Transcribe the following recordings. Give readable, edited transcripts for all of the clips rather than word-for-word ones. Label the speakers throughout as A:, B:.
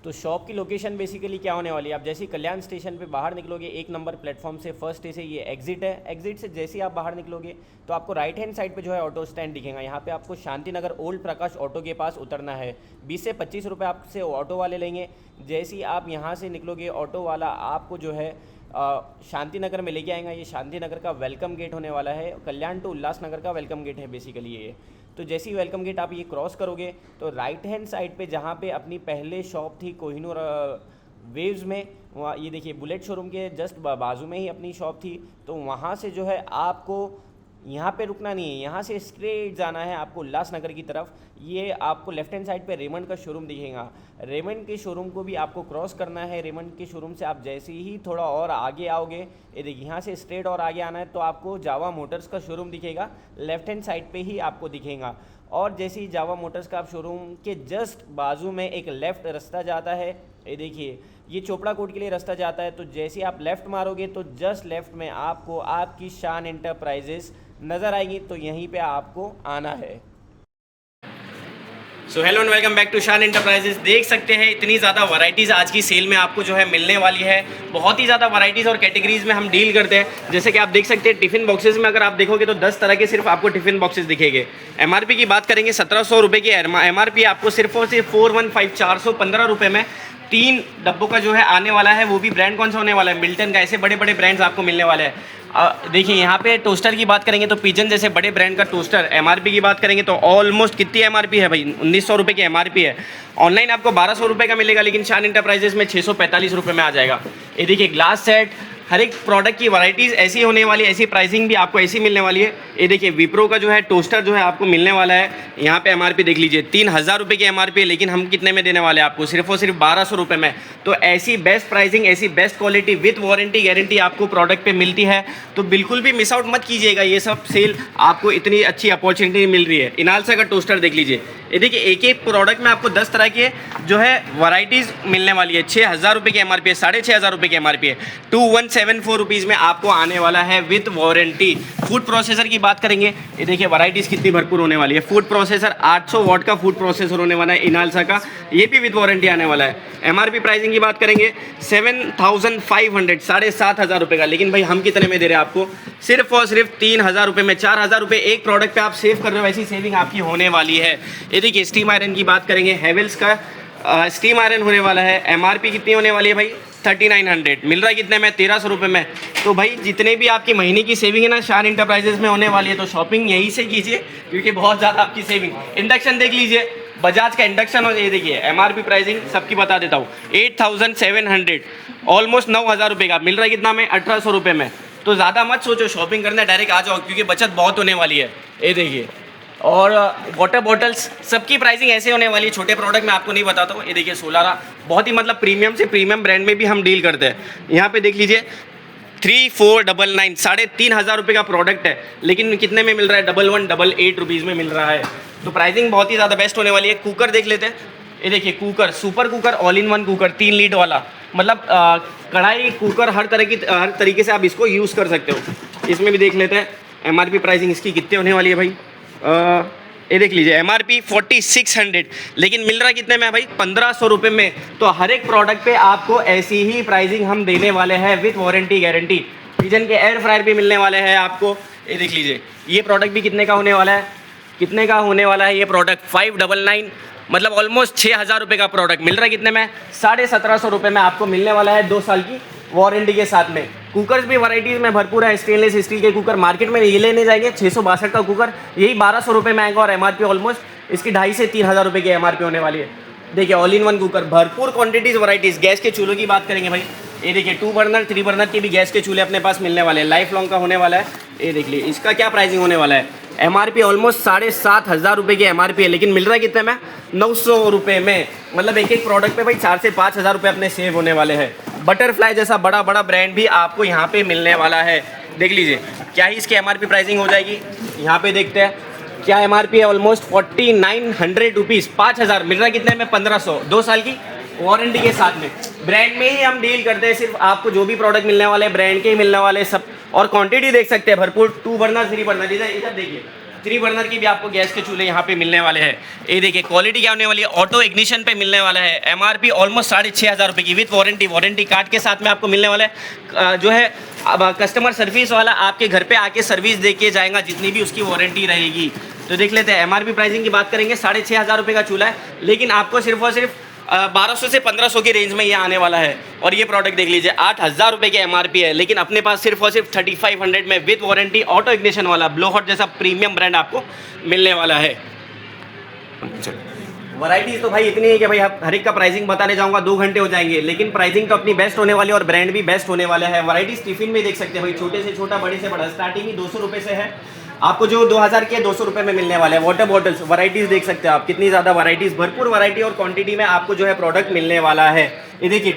A: तो शॉप की location basically क्या होने वाली है, आप जैसे ही कल्याण स्टेशन पे बाहर निकलोगे, एक नंबर प्लेटफॉर्म से फर्स्ट से ये एग्जिट है। एग्जिट से जैसे ही आप बाहर निकलोगे तो आपको राइट हैंड साइड पे जो है ऑटो स्टैंड दिखेगा। यहाँ पे आपको शांति नगर ओल्ड प्रकाश ऑटो के पास उतरना है। 20 से 25 रुपये आपसे ऑटो वाले लेंगे। जैसे ही आप यहाँ से निकलोगे ऑटो वाला आपको जो है शांति नगर में लेके आएगा। ये शांति नगर का वेलकम गेट होने वाला है, कल्याण टू उल्लासनगर का वेलकम गेट है बेसिकली ये। तो जैसे ही वेलकम गेट आप ये क्रॉस करोगे तो राइट हैंड साइड पे जहाँ पे अपनी पहले शॉप थी कोहिनूर वेव्स में, वहाँ ये देखिए बुलेट शोरूम के जस्ट बाजू में ही अपनी शॉप थी। तो वहाँ से जो है आपको यहाँ पे रुकना नहीं है, यहाँ से स्ट्रेट जाना है आपको उल्लासनगर की तरफ। ये आपको लेफ्ट हैंड साइड पे रेमंड का शोरूम दिखेगा। रेमंड के शोरूम को भी आपको क्रॉस करना है। रेमंड के शोरूम से आप जैसे ही थोड़ा और आगे आओगे, ये देखिए यहाँ से स्ट्रेट और आगे आना है तो आपको जावा मोटर्स का शोरूम दिखेगा। लेफ्ट हैंड साइड पे ही आपको दिखेगा। और जैसे ही जावा मोटर्स का आप शोरूम के जस्ट बाजू में एक लेफ़्ट रास्ता जाता है, ये देखिए ये चोपड़ा कोट के लिए रास्ता जाता है। तो जैसे ही आप लेफ़्ट मारोगे तो जस्ट लेफ़्ट में आपको आपकी शान एंटरप्राइजेस नज़र आएगी। तो यहीं पे आपको आना है।
B: So hello and welcome back to Shan enterprises. देख सकते हैं इतनी ज़्यादा वैरायटीज़ आज की सेल में आपको जो है मिलने वाली है। बहुत ही ज़्यादा वैरायटीज़ और कैटेगरीज में हम डील करते हैं। जैसे कि आप देख सकते हैं टिफ़िन बॉक्सेस में अगर आप देखोगे तो 10 तरह के सिर्फ आपको टिफ़िन बॉक्सेस दिखेंगे। एमआरपी की बात करेंगे 1700 रुपये की एमआरपी आपको सिर्फ और सिर्फ 415 415 रुपये में 3 डब्बों का जो है आने वाला है। वो भी ब्रांड कौन सा होने वाला है, मिल्टन का। ऐसे बड़े बड़े ब्रांड्स आपको मिलने वाले हैं। देखिए यहाँ पे टोस्टर की बात करेंगे तो पिजन जैसे बड़े ब्रांड का टोस्टर। एमआरपी की बात करेंगे तो ऑलमोस्ट कितनी एमआरपी है भाई, 1900 रुपये की एमआरपी है। ऑनलाइन आपको 1200 रुपये का मिलेगा, लेकिन शान एंटरप्राइजेस में 645 रुपये में आ जाएगा। ये देखिए ग्लास सेट, हर एक प्रोडक्ट की वैरायटीज़ ऐसी होने वाली है, ऐसी प्राइसिंग भी आपको ऐसी मिलने वाली है। ये देखिए विप्रो का जो है टोस्टर जो है आपको मिलने वाला है। यहाँ पे एमआरपी देख लीजिए 3000 रुपये की एमआरपी है, लेकिन हम कितने में देने वाले हैं आपको, सिर्फ और सिर्फ 1200 रुपये में। तो ऐसी बेस्ट प्राइसिंग, ऐसी best quality with warranty guarantee आपको प्रोडक्ट पे मिलती है। तो बिल्कुल भी मिस आउट मत कीजिएगा, ये सब सेल आपको इतनी अच्छी अपॉर्चुनिटी मिल रही है। इनालसा का टोस्टर देख लीजिए, ये देखिए एक एक प्रोडक्ट में आपको 10 तरह के जो है वैरायटीज़ मिलने वाली है। 6000 रुपये की एमआरपी है, 6500 रुपये की एमआरपी है। 2174 रुपीज़ में आपको आने वाला है विथ वारंटी। फूड प्रोसेसर की बात करेंगे, ये देखिए वैरायटीज़ कितनी भरपूर होने वाली है। फूड प्रोसेसर 800 वाट का फूड प्रोसेसर होने वाला है इनालसा का, ये भी विथ वारंटी आने वाला है। एमआरपी प्राइसिंग की बात करेंगे 7500, 7500 रुपये का, लेकिन भाई हम कितने में दे रहे हैं आपको, सिर्फ और सिर्फ 3000 रुपये में। 4000 रुपये एक प्रोडक्ट पे आप सेव कर रहे हो, ऐसी सेविंग आपकी होने वाली है। ये देखिए स्टीम आयरन की बात करेंगे, हेवेल्स का स्टीम आयरन होने वाला है। एमआरपी कितनी होने वाली है भाई, 3900, मिल रहा है कितने में, 1300 रुपये में। तो भाई जितने भी आपकी महीने की सेविंग है ना शान इंटरप्राइजेस में होने वाली है, तो शॉपिंग यहीं से कीजिए, क्योंकि बहुत ज़्यादा आपकी सेविंग। इंडक्शन देख लीजिए, बजाज का इंडक्शन हो, ये देखिए एमआरपी प्राइसिंग सबकी बता देता हूँ, 8700, ऑलमोस्ट 9000 रुपये का। मिल रहा है कितना में, 1800 रुपये में। तो ज़्यादा मत सोचो शॉपिंग करना, डायरेक्ट आ जाओ, क्योंकि बचत बहुत होने वाली है। ये देखिए, और वाटर बॉटल्स सबकी प्राइसिंग ऐसे होने वाली है। छोटे प्रोडक्ट मैं आपको नहीं बताता हूँ। ये देखिए सोलारा, बहुत ही मतलब प्रीमियम से प्रीमियम ब्रांड में भी हम डील करते हैं। यहाँ पे देख लीजिए 3499, 3500 रुपये का प्रोडक्ट है, लेकिन कितने में मिल रहा है, 1188 रुपीज़ में मिल रहा है। तो प्राइसिंग बहुत ही ज़्यादा बेस्ट होने वाली है। कुकर देख लेते हैं, ये देखिए cooker, super cooker, all in one cooker, 3 lead वाला, मतलब कढ़ाई कुकर हर तरीके से आप इसको यूज़ कर सकते हो। इसमें भी देख लेते हैं एमआरपी प्राइसिंग इसकी कितने होने वाली है भाई। ये देख लीजिए एमआरपी 4600, लेकिन मिल रहा है कितने में भाई, 1500 रुपये में। तो हर एक प्रोडक्ट पे आपको ऐसी ही प्राइसिंग हम देने वाले हैं विथ वारंटी गारंटी। पिजन के एयर फ्रायर भी मिलने वाले हैं आपको। ये देख लीजिए, ये प्रोडक्ट भी कितने का होने वाला है, कितने का होने वाला है ये प्रोडक्ट, 599, मतलब ऑलमोस्ट 6000 रुपये का प्रोडक्ट। मिल रहा है कितने में, 1750 रुपये में आपको मिलने वाला है 2 साल की वारंटी के साथ में। कुकर्स भी वैराइटीज़ में भरपूर है। स्टेनलेस स्टील के कुकर मार्केट में ये लेने जाएंगे 662 का कुकर, यही 1200 रुपये में आएगा, और एमआरपी ऑलमोस्ट इसकी 2500 से 3000 रुपये की एमआरपी होने वाली है। देखिए ऑल इन वन कुकर, भरपूर क्वांटिटीज़ वैराइटीज़। गैस के चूल्हों की बात करेंगे भाई, ये देखिए 2 बर्नर 3 बर्नर के भी गैस के चूल्हे अपने पास मिलने वाले हैं, लाइफ लॉन्ग का होने वाला है। ये देख लीजिए इसका क्या प्राइसिंग होने वाला है, एमआरपी ऑलमोस्ट 7500 रुपये की एमआरपी है, लेकिन मिल रहा है कितने में, 900 रुपये में। मतलब एक एक प्रोडक्ट पे भाई 4 से 5000 रुपये अपने सेव होने वाले हैं। बटरफ्लाई जैसा बड़ा बड़ा ब्रांड भी आपको यहाँ पे मिलने वाला है। देख लीजिए क्या ही इसकी एमआरपी प्राइसिंग हो जाएगी, यहाँ पे देखते हैं क्या एमआरपी है, ऑलमोस्ट 4900 रुपीज़, 5000, मिल रहा है कितने में, 1500, 2 साल की वारंटी के साथ में। ब्रांड में ही हम डील करते हैं, सिर्फ आपको जो भी प्रोडक्ट मिलने वाले ब्रांड के ही मिलने वाले सब। और क्वांटिटी देख सकते हैं भरपूर, 2 बर्नर 3 बर्नर। इधर देखिए 3 बर्नर की भी आपको गैस के चूल्हे यहाँ पे मिलने वाले हैं। ये देखिए क्वालिटी क्या होने वाली है, ऑटो इग्निशन पे मिलने वाला है। एमआरपी ऑलमोस्ट 6,500 रुपये की विथ वारंटी कार्ड के साथ में आपको मिलने वाला है। जो है अब कस्टमर सर्विस वाला आपके घर पे आके सर्विस दे के जाएगा, जितनी भी उसकी वारंटी रहेगी। तो देख लेते हैं एमआरपी प्राइसिंग की बात करेंगे। 6,500 रुपये का चूल्हा है, लेकिन आपको सिर्फ और सिर्फ 1200 से 1500 की रेंज में ये आने वाला है। और ये प्रोडक्ट देख लीजिए 8,000 रुपये की एमआरपी है, लेकिन अपने पास सिर्फ और सिर्फ 3500 में विद वारंटी ऑटो इग्निशन वाला ब्लो हॉट जैसा प्रीमियम ब्रांड आपको मिलने वाला है। वैरायटीज तो भाई इतनी है कि भाई आप हर एक का प्राइसिंग बताने जाऊंगा 2 घंटे हो जाएंगे, लेकिन प्राइसिंग तो अपनी बेस्ट होने वाली है और ब्रांड भी बेस्ट होने वाला है। वैरायटीज टिफिन में देख सकते हैं भाई, छोटे से छोटा बड़े से बड़ा स्टार्टिंग ही 200 रुपये से है। आपको जो 2000 के 200 रुपये में मिलने वाला है। वाटर बॉटल्स वैरायटीज देख सकते हैं आप, कितनी ज़्यादा वैरायटीज, भरपूर वैरायटी और क्वांटिटी में आपको जो है प्रोडक्ट मिलने वाला है। ये देखिए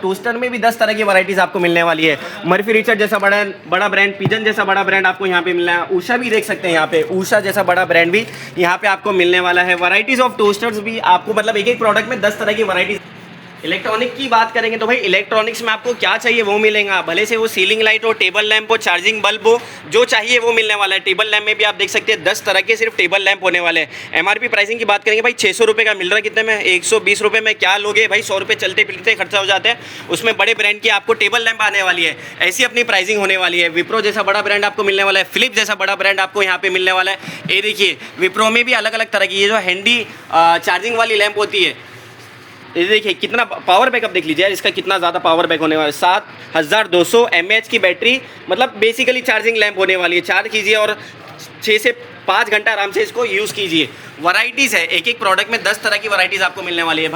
B: टोस्टर में भी 10 तरह की वैरायटीज आपको मिलने वाली है। मर्फी रिचर्ड जैसा बड़ा ब्रांड, पिजन जैसा बड़ा ब्रांड आपको यहाँ पे मिलना है। उषा भी देख सकते हैं यहाँ पे, उषा जैसा बड़ा ब्रांड भी यहाँ पे आपको मिलने वाला है। वैरायटीज ऑफ टोस्टर्स भी आपको, मतलब एक एक प्रोडक्ट में 10 तरह की वैरायटीज। इलेक्ट्रॉनिक की बात करेंगे तो भाई इलेक्ट्रॉनिक्स में आपको क्या चाहिए वो मिलेगा, भले से वो सीलिंग लाइट हो, टेबल लैंप हो, चार्जिंग बल्ब हो, जो चाहिए वो मिलने वाला है। टेबल लैंप में भी आप देख सकते हैं 10 तरह के सिर्फ टेबल लैंप होने वाले हैं। एमआरपी प्राइसिंग की बात करेंगे भाई 600 रुपये का मिल रहा है, कितने में 120 रुपये में क्या लोगे भाई, 100 रुपये चलते फिरते खर्चा हो जाते हैं। उसमें बड़े ब्रांड की आपको टेबल लैंप आने वाली है, ऐसी अपनी प्राइसिंग होने वाली है। विप्रो जैसा बड़ा ब्रांड आपको मिलने वाला है, फिलिप्स जैसा बड़ा ब्रांड आपको यहाँ पे मिलने वाला है। ये देखिए विप्रो में भी अलग अलग तरह की, ये जो हैंडी चार्जिंग वाली लैंप होती है, ये देखिए कितना पावर बैकअप देख लीजिए इसका, कितना ज़्यादा पावर बैक होने वाला है। 7200 mAh की बैटरी, मतलब बेसिकली चार्जिंग लैंप होने वाली है। चार्ज कीजिए और 6 से 5 घंटा आराम से इसको यूज़ कीजिए। वैरायटीज़ है, एक एक प्रोडक्ट में 10 तरह की वैरायटीज़ आपको मिलने वाली है।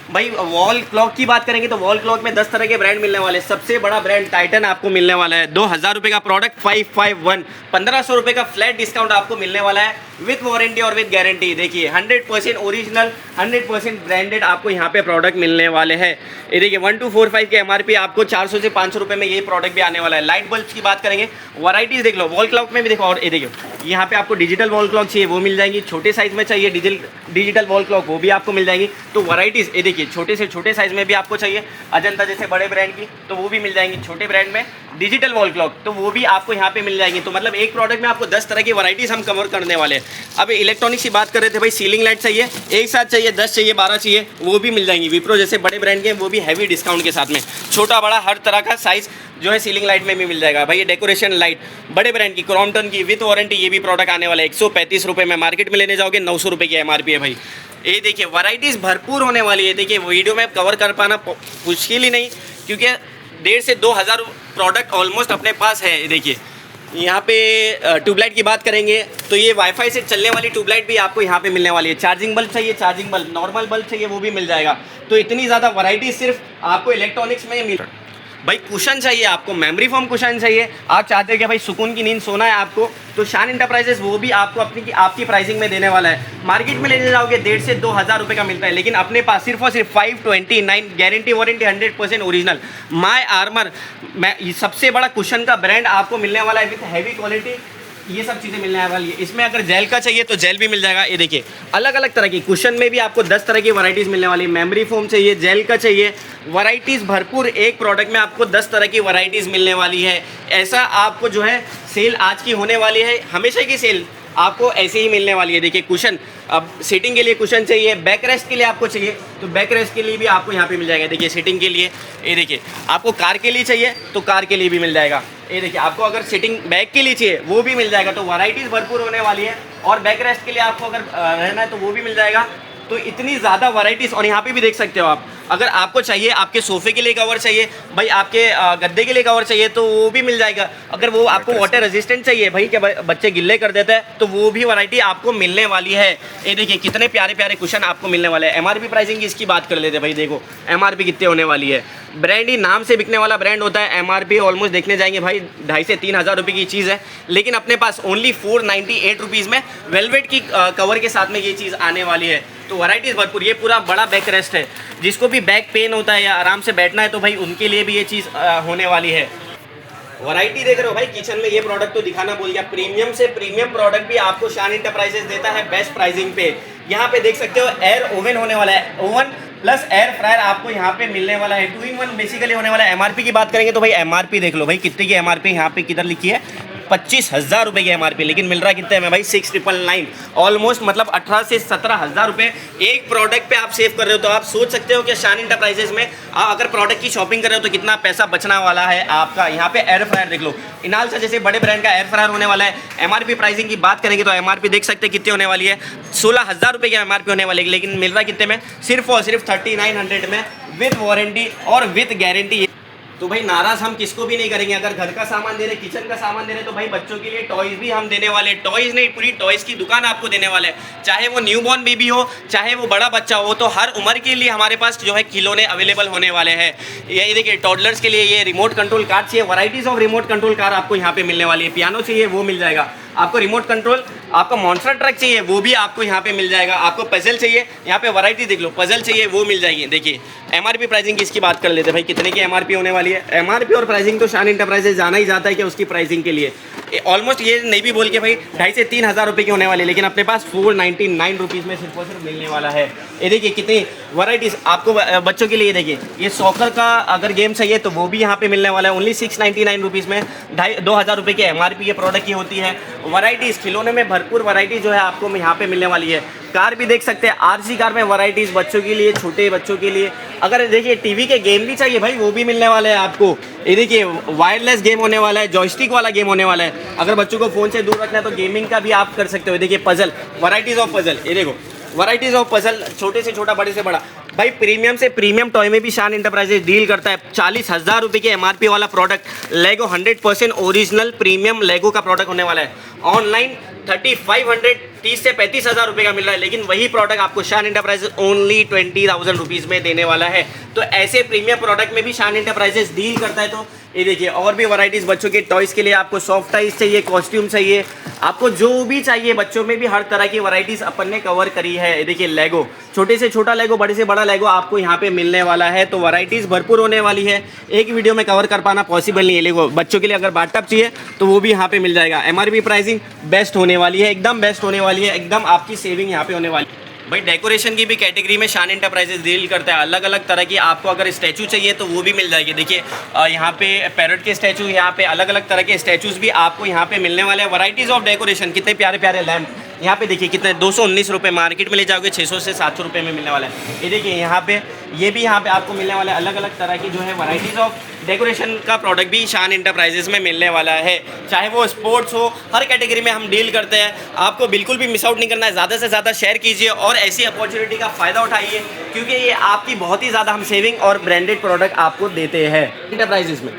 B: भाई वॉल क्लॉक की बात करेंगे तो वॉल क्लॉक में 10 तरह के ब्रांड मिलने वाले हैं। सबसे बड़ा ब्रांड टाइटन आपको मिलने वाला है। 2000 रुपये का प्रोडक्ट 551, 1500 रुपये का फ्लैट डिस्काउंट आपको मिलने वाला है विथ वारंटी और विथ गारंटी। देखिए 100% ओरिजिनल 100% ब्रांडेड आपको यहाँ पे प्रोडक्ट मिलने वाले हैं। ये देखिए 1245 के एमआरपी आपको 400 से 500 रुपये में ये प्रोडक्ट भी आने वाला है। लाइट बल्ब की बात करेंगे, वैरायटीज़ देख लो, वॉल क्लॉक में भी देखो। और ये देखिए यहाँ पे आपको डिजिटल वॉल क्लॉक चाहिए वो मिल जाएंगी, छोटे साइज में चाहिए डिजिटल वॉल क्लॉक वो भी आपको मिल जाएंगी। तो वैरायटीज़ ये देखिए, छोटे से छोटे साइज में भी आपको चाहिए अजंता जैसे बड़े ब्रांड की तो वो भी मिल जाएंगी। छोटे ब्रांड में डिजिटल वॉल क्लॉक तो वो भी आपको यहाँ पे मिल जाएंगी। तो मतलब एक प्रोडक्ट में आपको 10 तरह की वैरायटीज़ हम कवर करने वाले हैं। अब इलेक्ट्रॉनिक्स की बात कर रहे थे भाई, सीलिंग लाइट चाहिए, एक साथ चाहिए, 10 चाहिए, 12 चाहिए, वो भी मिल जाएंगी। विप्रो जैसे बड़े ब्रांड के वो भी हैवी डिस्काउंट के साथ में, छोटा बड़ा हर तरह का साइज़ जो है सीलिंग लाइट में भी मिल जाएगा। भाई ये डेकोरेशन लाइट बड़े ब्रांड की क्रॉम्पटन की विथ वारंटी, ये भी प्रोडक्ट आने वाला है 135 रुपये में। मार्केट में लेने जाओगे 900 रुपये की एमआरपी है भाई। ये देखिए वैरायटीज़ भरपूर होने वाली है। देखिए वीडियो में कवर कर पाना मुश्किल ही नहीं, क्योंकि 1,500 से 2,000 प्रोडक्ट ऑलमोस्ट अपने पास है। ये देखिए यहाँ पे ट्यूबलाइट की बात करेंगे तो ये वाईफाई से चलने वाली ट्यूबलाइट भी आपको यहाँ पे मिलने वाली है। चार्जिंग बल्ब चाहिए, चार्जिंग बल्ब, नॉर्मल बल्ब चाहिए वो भी मिल जाएगा। तो इतनी ज़्यादा वैरायटी सिर्फ आपको इलेक्ट्रॉनिक्स में मिल। भाई कुशन चाहिए आपको, मेमोरी फोम कुशन चाहिए, आप चाहते हैं कि भाई सुकून की नींद सोना है आपको, तो शान इंटरप्राइजेस वो भी आपको आपकी प्राइसिंग में देने वाला है। मार्केट में लेने जाओगे 1,500 से 2,000 रुपये का मिलता है, लेकिन अपने पास सिर्फ और सिर्फ 529 गारंटी वारंटी 100% ओरिजिनल माई आर्मर सबसे बड़ा कुशन का ब्रांड आपको मिलने वाला है विथ हैवी क्वालिटी। ये सब चीज़ें मिलने वाली है। इसमें अगर जेल का चाहिए तो जेल भी मिल जाएगा। ये देखिए अलग अलग तरह की कुशन में भी आपको 10 तरह की वैरायटीज़ मिलने वाली है। मेमोरी फोम चाहिए, जेल का चाहिए, वैरायटीज़ भरपूर, एक प्रोडक्ट में आपको 10 तरह की वैरायटीज़ मिलने वाली है। ऐसा आपको जो है सेल आज की होने वाली है, हमेशा की सेल आपको ऐसे ही मिलने वाली है। देखिए कुशन, अब सीटिंग के लिए कुशन चाहिए, बैक रेस्ट के लिए आपको चाहिए तो बैक रेस्ट के लिए भी आपको यहाँ पे मिल जाएगा। देखिए सीटिंग के लिए, ये देखिए आपको कार के लिए चाहिए तो कार के लिए भी मिल जाएगा। ये देखिए आपको अगर सीटिंग बैक के लिए चाहिए वो भी मिल जाएगा। तो वैरायटीज़ भरपूर होने वाली है। और बैक रेस्ट के लिए आपको अगर रहना है तो वो भी मिल जाएगा। तो इतनी ज़्यादा वैरायटीज़। और यहाँ पे भी देख सकते हो आप, अगर आपको चाहिए, आपके सोफ़े के लिए कवर चाहिए भाई, आपके गद्दे के लिए कवर चाहिए तो वो भी मिल जाएगा। अगर वो आपको वाटर रेजिस्टेंट चाहिए भाई, क्या बच्चे गिल्ले कर देते हैं, तो वो भी वैरायटी आपको मिलने वाली है। ये देखिए कितने प्यारे प्यारे कुशन आपको मिलने वाले हैं। एमआरपी प्राइसिंग की इसकी बात कर लेते हैं भाई, देखो एमआरपी कितने होने वाली है। ब्रांड ही नाम से बिकने वाला ब्रांड होता है। एमआरपी ऑलमोस्ट देखने जाएंगे भाई 2,500 से 3,000 रुपये की चीज़ है, लेकिन अपने पास ओनली 498 रुपीज़ में वेलवेट की कवर के साथ में ये चीज़ आने वाली है। तो वैरायटीज़ भरपूर। ये पूरा बड़ा बैक रेस्ट है, जिसको भी बैक पेन होता है या आराम से बैठना है तो भाई उनके लिए भी ये चीज़ होने वाली है। वैरायटी देख रहे हो भाई, किचन में ये प्रोडक्ट तो दिखाना भूल गया। प्रीमियम से प्रीमियम प्रोडक्ट भी आपको शान इंटरप्राइजेस देता है बेस्ट प्राइसिंग पे। यहाँ पे देख सकते हो एयर ओवन होने वाला है, ओवन प्लस एयर फ्रायर आपको यहाँ पे मिलने वाला है। 2 in 1 बेसिकली होने वाला है। एमआरपी की बात करेंगे तो भाई एमआरपी देख लो भाई, कितने की एमआरपी यहाँ पे किधर लिखी है 25,000 रुपये की MRP, लेकिन मिल रहा कितने में भाई 6,999, ऑलमोस्ट मतलब 18 से 17,000 रुपये एक प्रोडक्ट पे आप सेव कर रहे हो। तो आप सोच सकते हो कि शान इंटरप्राइजेज में आप अगर प्रोडक्ट की शॉपिंग कर रहे हो तो कितना पैसा बचने वाला है आपका। यहाँ पे एयर फ्रायर देख लो, इनालसा जैसे बड़े ब्रांड का एयर फ्रायर होने वाला है। MRP प्राइसिंग की बात करेंगे तो MRP देख सकते हैं कितनी होने वाली है, 16,000 रुपये की MRP होने वाली है, लेकिन मिल रहा है कितने में, सिर्फ और सिर्फ 3,900 में, विद वारंटी और विद गारंटी। तो भाई नाराज हम किसको भी नहीं करेंगे। अगर घर का सामान दे रहे, किचन का सामान दे रहे, तो भाई बच्चों के लिए टॉयज भी हम देने वाले, टॉयज नहीं पूरी टॉयज की दुकान आपको देने वाले हैं। चाहे वो न्यूबॉर्न बेबी हो, चाहे वो बड़ा बच्चा हो, तो हर उम्र के लिए हमारे पास जो है खिलौने अवेलेबल होने वाले हैं। ये देखिए टॉडलर्स के लिए ये रिमोट कंट्रोल कार चाहिए, varieties of remote control car आपको यहाँ पे मिलने वाली है। पियानो चाहिए वो मिल जाएगा आपको, रिमोट कंट्रोल, आपको मॉन्स्टर ट्रक चाहिए वो भी आपको यहाँ पे मिल जाएगा, आपको पजल चाहिए यहाँ पे वैरायटी देख लो, पजल चाहिए वो मिल जाएगी। देखिए MRP प्राइसिंग की इसकी बात कर लेते हैं भाई, कितने की MRP होने वाली है। MRP और प्राइसिंग तो शान इंटरप्राइजेज जाना ही जाता है कि उसकी प्राइसिंग के लिए ऑलमोस्ट ये नहीं भी बोल के भाई 2,500 से 3,000 रुपये की होने वाली है, लेकिन अपने पास 499 रुपीज़ में सिर्फ और सिर्फ मिलने वाला है। ये देखिए कितनी वैराइटीज़ आपको बच्चों के लिए। देखिए ये सॉकर का अगर गेम चाहिए तो वो भी यहाँ पे मिलने वाला है, ओनली 699 रुपीज़ में, 2,000 रुपये की MRP ये प्रोडक्ट की होती है। वैराइटीज़ खिलौने में भरपूर वैराइटी जो है आपको यहाँ पे मिलने वाली है। कार भी देख सकते हैं, RC कार में वैराइटीज़ बच्चों के लिए, छोटे बच्चों के लिए। अगर देखिए टीवी के गेम भी चाहिए भाई वो भी मिलने वाले हैं आपको। ये देखिए वायरलेस गेम होने वाला है, जॉयस्टिक वाला गेम होने वाला है। अगर बच्चों को फ़ोन से दूर रखना है तो गेमिंग का भी आप कर सकते हो। देखिए पजल, वैराइटीज़ ऑफ पजल, ये देखो वैराइटीज़ ऑफ पजल, छोटे से छोटा बड़े से बड़ा। भाई प्रीमियम से प्रीमियम टॉय में भी शान इंटरप्राइजेज डील करता है। 40,000 रुपये की MRP वाला प्रोडक्ट लेगो 100% ओरिजिनल प्रीमियम लेगो का प्रोडक्ट होने वाला है। ऑनलाइन 3,500 30 से 35,000 रुपये का मिल रहा है, लेकिन वही प्रोडक्ट आपको शान इंटरप्राइजेज ओनली 20,000 रुपीज़ में देने वाला है। तो ऐसे प्रीमियम प्रोडक्ट में भी शान इंटरप्राइजेज डील करता है। तो ये देखिए और भी वैराइटीज़ बच्चों के टॉयज़ के लिए, आपको सॉफ्ट टॉयज़ चाहिए, कॉस्ट्यूम चाहिए, आपको जो भी चाहिए बच्चों में भी हर तरह की वैराइटीज़ अपन ने कवर करी है। ये देखिए लेगो, छोटे से छोटा लेगो, बड़े से बड़ा लेगो आपको यहाँ पे मिलने वाला है। तो वैराइटीज़ भरपूर होने वाली है, एक वीडियो में कवर कर पाना पॉसिबल नहीं है। लेगो बच्चों के लिए अगर बाथटब चाहिए तो वो भी यहाँ पे मिल जाएगा। MRP प्राइसिंग बेस्ट होने वाली है, एकदम बेस्ट होने वाली है, एकदम आपकी सेविंग यहाँ पे होने वाली है। भाई डेकोरेशन की भी कैटेगरी में शान इंटरप्राइजेज डील करता है। अलग अलग तरह की आपको अगर स्टैचू चाहिए तो वो भी मिल जाएगी। देखिए यहाँ पे पैरट के स्टैचू, यहाँ पे अलग अलग तरह के स्टैचूज भी आपको यहाँ पे मिलने वाले हैं। वैराइटीज़ ऑफ डेकोरेशन, कितने प्यारे प्यारे लैम्प यहाँ पे देखिए, कितने 219 रुपये, मार्केट में ले जाओगे 600 से 700 रुपये में मिलने वाला है। ये देखिए यहाँ पे ये भी यहाँ पे आपको मिलने वाला है। अलग अलग तरह की जो है वैराइटीज़ ऑफ डेकोरेशन का प्रोडक्ट भी शान इंटरप्राइजेज में मिलने वाला है। चाहे वो स्पोर्ट्स हो, हर कैटेगरी में हम डील करते हैं। आपको बिल्कुल भी मिस आउट नहीं करना है, ज़्यादा से ज़्यादा शेयर कीजिए और ऐसी अपॉर्चुनिटी का फ़ायदा उठाइए, क्योंकि ये आपकी बहुत ही ज़्यादा हम सेविंग और ब्रांडेड प्रोडक्ट आपको देते हैं इंटरप्राइजेज में।